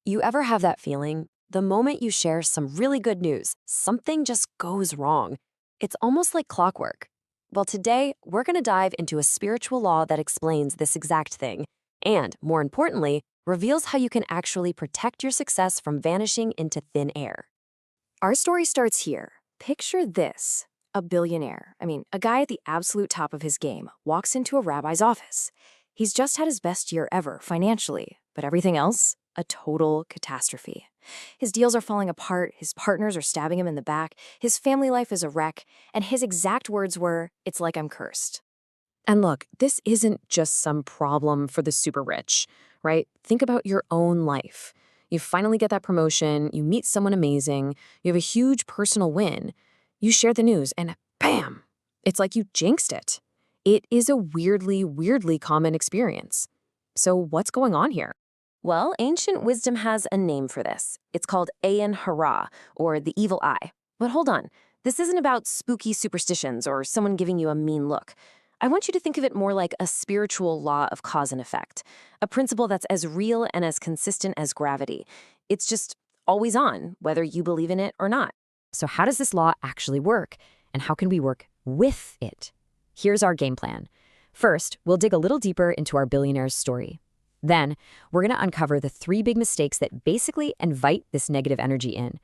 You ever have that feeling? The moment you share some really good news, something just goes wrong. It's almost like clockwork. Well, today, we're going to dive into a spiritual law that explains this exact thing, and, more importantly, reveals how you can actually protect your success from vanishing into thin air. Our story starts here. Picture this. A billionaire, a guy at the absolute top of his game, walks into a rabbi's office. He's just had his best year ever financially, but everything else? A total catastrophe. His deals are falling apart, his partners are stabbing him in the back, his family life is a wreck, and his exact words were, "It's like I'm cursed." And look, this isn't just some problem for the super rich, right? Think about your own life. You finally get that promotion, you meet someone amazing, you have a huge personal win. You share the news, and bam! It's like you jinxed it. It is a weirdly common experience. So what's going on here? Well, ancient wisdom has a name for this. It's called Ayen Harah, or the evil eye. But hold on, this isn't about spooky superstitions or someone giving you a mean look. I want you to think of it more like a spiritual law of cause and effect, a principle that's as real and as consistent as gravity. It's just always on, whether you believe in it or not. So how does this law actually work, and how can we work with it? Here's our game plan. First, we'll dig a little deeper into our billionaire's story. Then, we're going to uncover the 3 big mistakes that basically invite this negative energy in.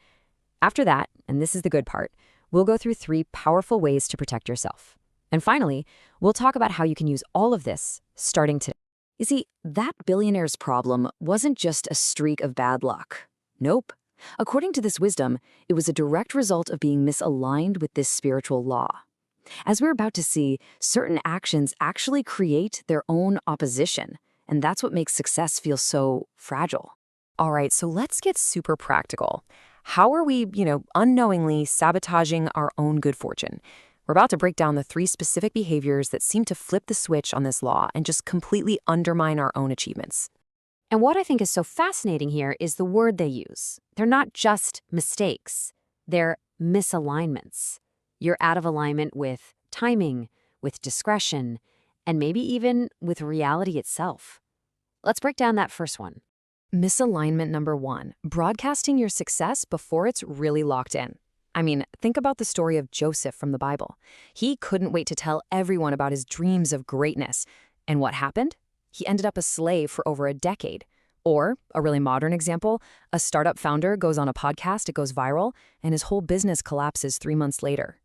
After that, and this is the good part, we'll go through 3 powerful ways to protect yourself. And finally, we'll talk about how you can use all of this starting today. You see, that billionaire's problem wasn't just a streak of bad luck. Nope. According to this wisdom, it was a direct result of being misaligned with this spiritual law. As we're about to see, certain actions actually create their own opposition. And that's what makes success feel so fragile. All right, so let's get super practical. How are we, unknowingly sabotaging our own good fortune? We're about to break down the 3 specific behaviors that seem to flip the switch on this law and just completely undermine our own achievements. And what I think is so fascinating here is the word they use. They're not just mistakes, they're misalignments. You're out of alignment with timing, with discretion, and maybe even with reality itself. Let's break down that first one. Misalignment number 1, broadcasting your success before it's really locked in. Think about the story of Joseph from the Bible. He couldn't wait to tell everyone about his dreams of greatness. And what happened? He ended up a slave for over a decade. Or, a really modern example, a startup founder goes on a podcast, it goes viral, and his whole business collapses 3 months later.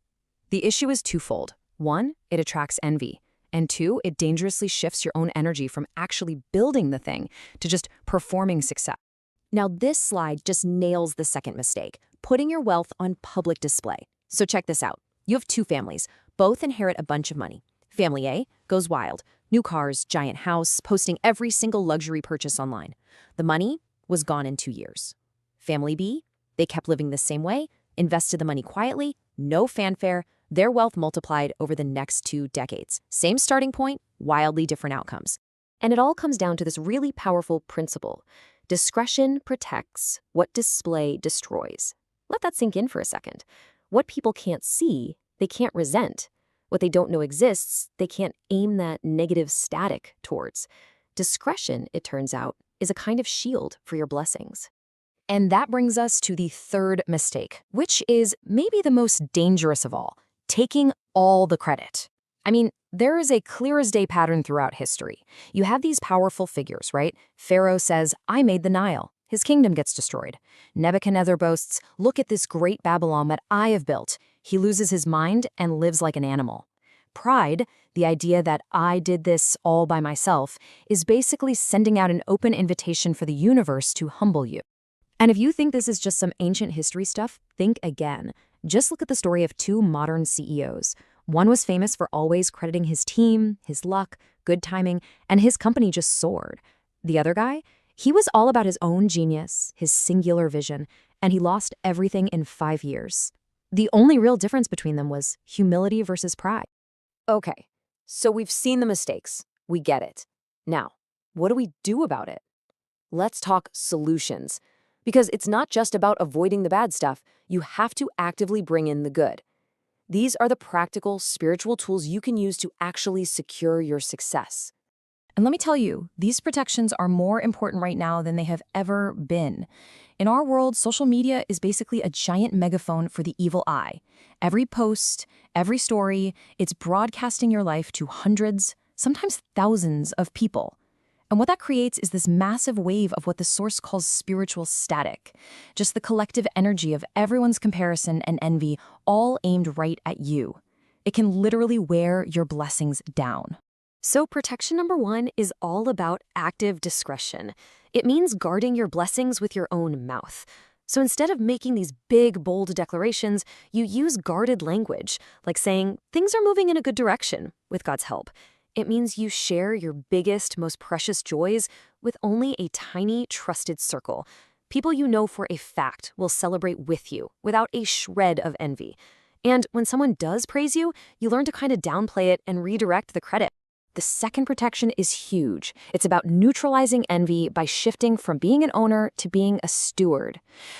The issue is twofold. 1, it attracts envy. And 2, it dangerously shifts your own energy from actually building the thing to just performing success. Now, this slide just nails the second mistake, putting your wealth on public display. So check this out. You have 2 families. Both inherit a bunch of money. Family A goes wild. New cars, giant house, posting every single luxury purchase online. The money was gone in 2 years. Family B, they kept living the same way, invested the money quietly, no fanfare. Their wealth multiplied over the next 2 decades. Same starting point, wildly different outcomes. And it all comes down to this really powerful principle. Discretion protects, what display destroys. Let that sink in for a second. What people can't see, they can't resent. What they don't know exists, they can't aim that negative static towards. Discretion, it turns out, is a kind of shield for your blessings. And that brings us to the 3rd mistake, which is maybe the most dangerous of all. Taking all the credit. There is a clear-as-day pattern throughout history. You have these powerful figures, right? Pharaoh says, "I made the Nile." His kingdom gets destroyed. Nebuchadnezzar boasts, "Look at this great Babylon that I have built." He loses his mind and lives like an animal. Pride, the idea that I did this all by myself, is basically sending out an open invitation for the universe to humble you. And if you think this is just some ancient history stuff, think again. Just look at the story of 2 modern CEOs. One was famous for always crediting his team, his luck, good timing, and his company just soared. The other guy, he was all about his own genius, his singular vision, and he lost everything in 5 years. The only real difference between them was humility versus pride. Okay, so we've seen the mistakes. We get it. Now, what do we do about it? Let's talk solutions. Because it's not just about avoiding the bad stuff, you have to actively bring in the good. These are the practical, spiritual tools you can use to actually secure your success. And let me tell you, these protections are more important right now than they have ever been. In our world, social media is basically a giant megaphone for the evil eye. Every post, every story, it's broadcasting your life to hundreds, sometimes thousands of people. And what that creates is this massive wave of what the source calls spiritual static, just the collective energy of everyone's comparison and envy, all aimed right at you. It can literally wear your blessings down. So protection number 1 is all about active discretion. It means guarding your blessings with your own mouth. So instead of making these big, bold declarations, you use guarded language, like saying, things are moving in a good direction, with God's help. It means you share your biggest, most precious joys with only a tiny, trusted circle. People you know for a fact will celebrate with you, without a shred of envy. And when someone does praise you, you learn to kind of downplay it and redirect the credit. The second protection is huge. It's about neutralizing envy by shifting from being an owner to being a steward.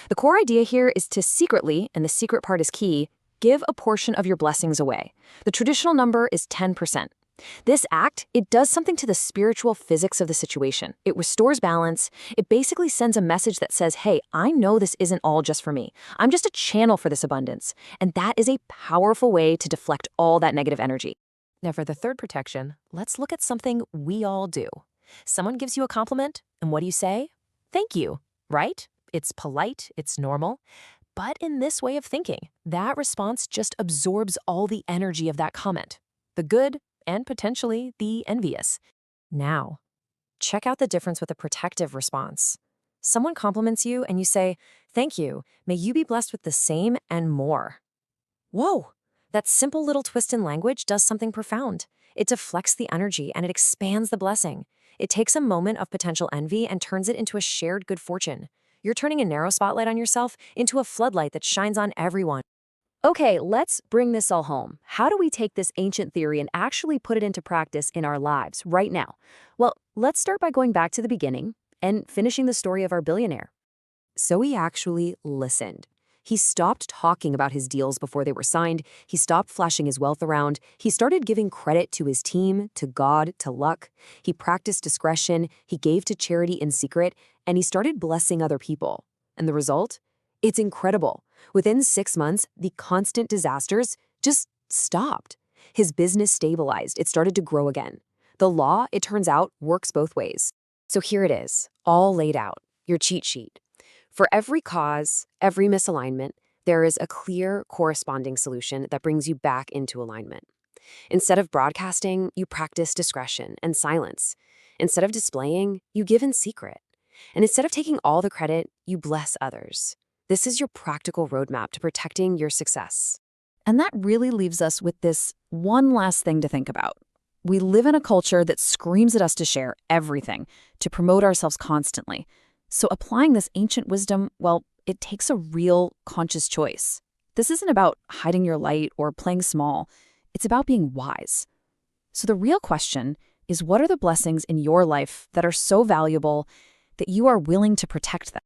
The core idea here is to secretly, and the secret part is key, give a portion of your blessings away. The traditional number is 10%. This act, it does something to the spiritual physics of the situation. It restores balance. It basically sends a message that says, hey, I know this isn't all just for me. I'm just a channel for this abundance. And that is a powerful way to deflect all that negative energy. Now for the third protection, let's look at something we all do. Someone gives you a compliment, and what do you say? Thank you, right? It's polite, it's normal. But in this way of thinking, that response just absorbs all the energy of that comment. The good and potentially the envious. Now, check out the difference with a protective response. Someone compliments you and you say, thank you, may you be blessed with the same and more. Whoa! That simple little twist in language does something profound. It deflects the energy and it expands the blessing. It takes a moment of potential envy and turns it into a shared good fortune. You're turning a narrow spotlight on yourself into a floodlight that shines on everyone. Okay, let's bring this all home. How do we take this ancient theory and actually put it into practice in our lives right now? Well, let's start by going back to the beginning and finishing the story of our billionaire. So he actually listened. He stopped talking about his deals before they were signed. He stopped flashing his wealth around. He started giving credit to his team, to God, to luck. He practiced discretion. He gave to charity in secret, and he started blessing other people. And the result? It's incredible. Within 6 months, the constant disasters just stopped. His business stabilized. It started to grow again. The law, it turns out, works both ways. So here it is, all laid out, your cheat sheet. For every cause, every misalignment, there is a clear corresponding solution that brings you back into alignment. Instead of broadcasting, you practice discretion and silence. Instead of displaying, you give in secret. And instead of taking all the credit, you bless others. This is your practical roadmap to protecting your success. And that really leaves us with this one last thing to think about. We live in a culture that screams at us to share everything, to promote ourselves constantly. So applying this ancient wisdom, well, it takes a real conscious choice. This isn't about hiding your light or playing small. It's about being wise. So the real question is, what are the blessings in your life that are so valuable that you are willing to protect them?